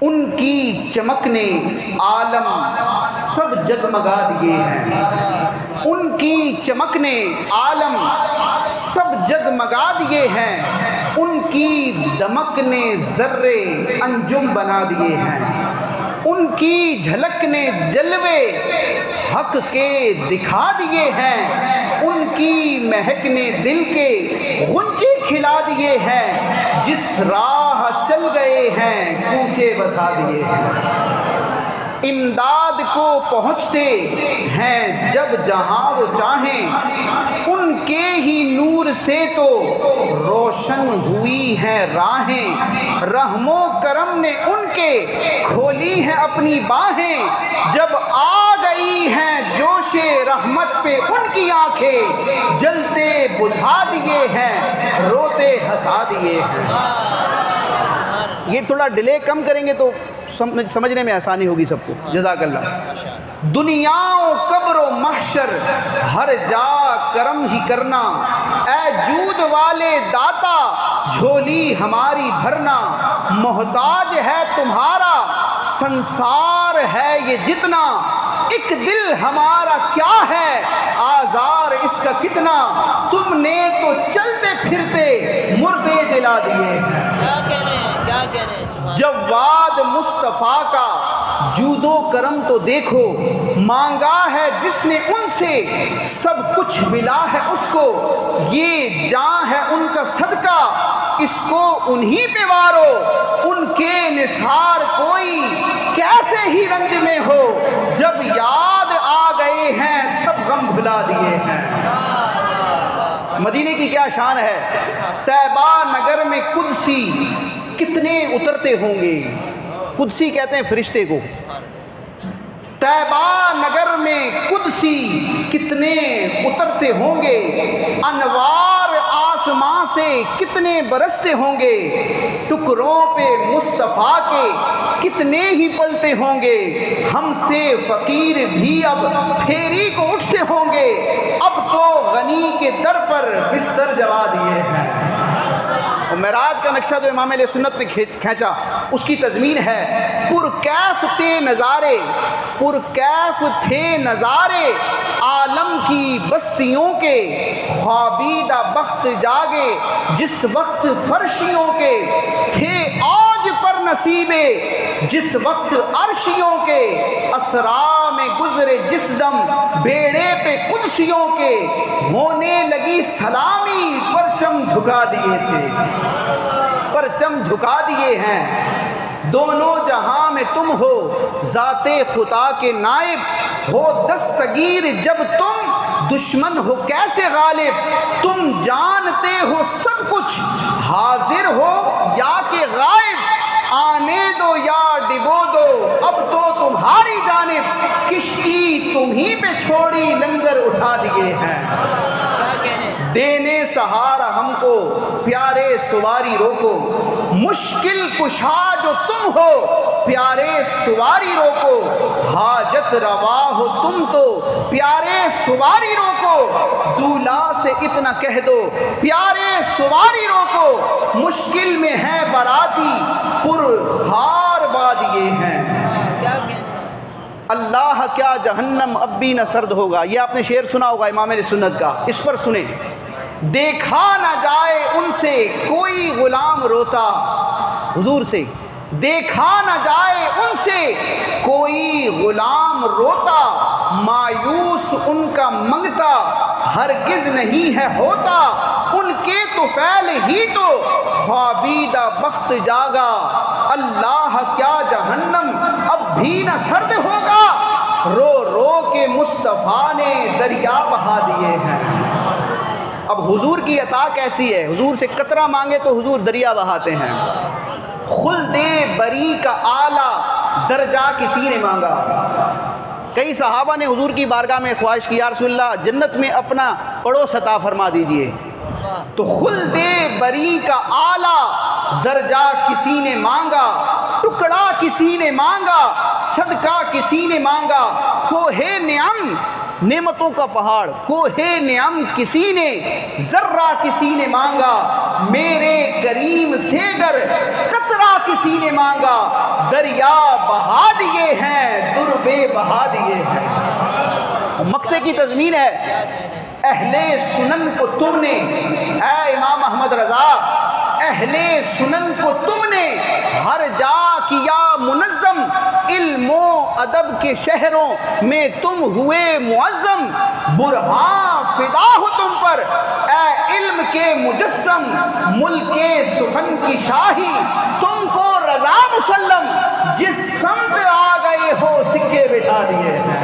ان کی چمک نے عالم سب جگمگا دیے ہیں، ان کی چمک نے عالم سب جگمگا دیے ہیں، ان کی دمک نے ذرے انجم بنا دیے ہیں، ان کی جھلک نے جلوے حق کے دکھا دیے ہیں، ان کی مہک نے دل کے غنچے کھلا دیے ہیں، جس راہ چل گئے ہیں کوچے بسا دیے ہیں، امداد کو پہنچتے ہیں جب جہاں وہ چاہیں، ان کے ہی نور سے تو روشن ہوئی ہیں راہیں، رحم و کرم نے ان کے کھولی ہیں اپنی باہیں، جب آ گئی ہیں جوش رحمت پہ ان کی آنکھیں، جلتے بجھا دیے ہیں روتے ہنسا دیے ہیں۔ یہ تھوڑا ڈیلے کم کریں گے تو سمجھنے میں آسانی ہوگی سب کو، جزاک اللہ۔ دنیا و قبر و محشر ہر جا کرم ہی کرنا، اے جود والے داتا جھولی ہماری بھرنا، محتاج ہے تمہارا سنسار ہے یہ جتنا، ایک دل ہمارا کیا ہے آزار اس کا کتنا، تم نے تو چلتے پھرتے مردے جلا دیے ہیں۔ جواد مصطفیٰ کا جود و کرم تو دیکھو، مانگا ہے جس نے ان سے سب کچھ ملا ہے اس کو، یہ جاں ہے ان کا صدقہ اس کو انہی پہ وارو، ان کے نثار کوئی کیسے ہی رنج میں ہو، جب یاد آ گئے ہیں سب غم بھلا دیے ہیں۔ مدینے کی کیا شان ہے، طیبہ نگر میں قدسی کتنے اترتے ہوں گے، قدسی کہتے ہیں فرشتے کو، طیبہ نگر میں قدسی کتنے اترتے ہوں گے، انوار آسمان سے کتنے برستے ہوں گے، ٹکڑوں پہ مصطفیٰ کے کتنے ہی پلتے ہوں گے، ہم سے فقیر بھی اب پھیری کو اٹھتے ہوں گے، اب تو غنی کے در پر بستر جوا دیے ہیں۔ معراج کا نقشہ جو امام علیہ سنت نے کھینچا اس کی تضمین ہے، پرکیف تھے نظارے، پرکیف تھے نظارے عالم کی بستیوں کے، خوابیدہ بخت جاگے جس وقت فرشیوں کے، تھے آج پر نصیبے جس وقت عرشیوں کے، اسرا میں گزرے جس دم بیڑے پہ قدسیوں کے، ہونے لگی سلامی پرچم جھکا دیے تھے، پرچم جھکا دیے ہیں، دونوں جہاں میں تم ہو ذات خدا کے نائب، ہو دستگیر جب تم دشمن ہو کیسے غالب، تم جانتے ہو سب کچھ حاضر ہو یا کہ غائب، آنے دو یا ڈبو دو اب تو تمہاری جانب، کشتی تمہیں پہ چھوڑی لنگر اٹھا دیے ہیں، دینے سہارا ہم کو پیارے سواری روکو، مشکل کشا جو تم ہو پیارے سواری روکو، حاجت روا ہو تم تو پیارے سواری روکو، دولہا سے اتنا کہہ دو پیارے سواری روکو، مشکل میں ہے باراتی پرخار بادیے ہیں، اللہ کیا جہنم اب بھی نہ سرد ہوگا۔ یہ آپ نے شعر سنا ہوگا امام علیہ سنت کا، اس پر سنیں، دیکھا نہ جائے ان سے کوئی غلام روتا، حضور سے دیکھا نہ جائے ان سے کوئی غلام روتا، مایوس ان کا منگتا ہرگز نہیں ہے ہوتا، ان کے طفیل ہی تو خوابیدہ بخت جاگا، اللہ کیا جہنم اب بھی نہ سرد ہوگا، رو رو کے مصطفیٰ نے دریا بہا دیے ہیں۔ اب حضور کی عطا کیسی ہے، حضور سے قطرہ مانگے تو حضور دریا بہاتے ہیں، خلد بری کا اعلیٰ درجہ کسی نے مانگا، کئی صحابہ نے حضور کی بارگاہ میں خواہش کی، یا رسول اللہ جنت میں اپنا پڑوس عطا فرما دیجئے، تو خلد بری کا اعلیٰ درجہ کسی نے مانگا، ٹکڑا کسی نے مانگا، صدقہ کسی نے مانگا، کوہ نعم نعمتوں کا پہاڑ، کوہ نعم کسی نے، ذرہ کسی نے مانگا، میرے کریم سے گر قطرہ کسی نے مانگا، دریا بہا دیے ہیں، دربے بہا دیے ہیں۔ مقطع کی تضمین ہے، اہل سنن کو تم نے، اے امام احمد رضا، اہل سنن کو تم نے ہر جا کیا منظم، علم و ادب کے شہروں میں تم ہوئے معظم، برہاں فدا ہو تم پر اے علم کے مجسم، ملک سخن کی شاہی تم کو رضا مسلم، جس سمت آ گئے ہو سکے بٹھا دیے ہیں۔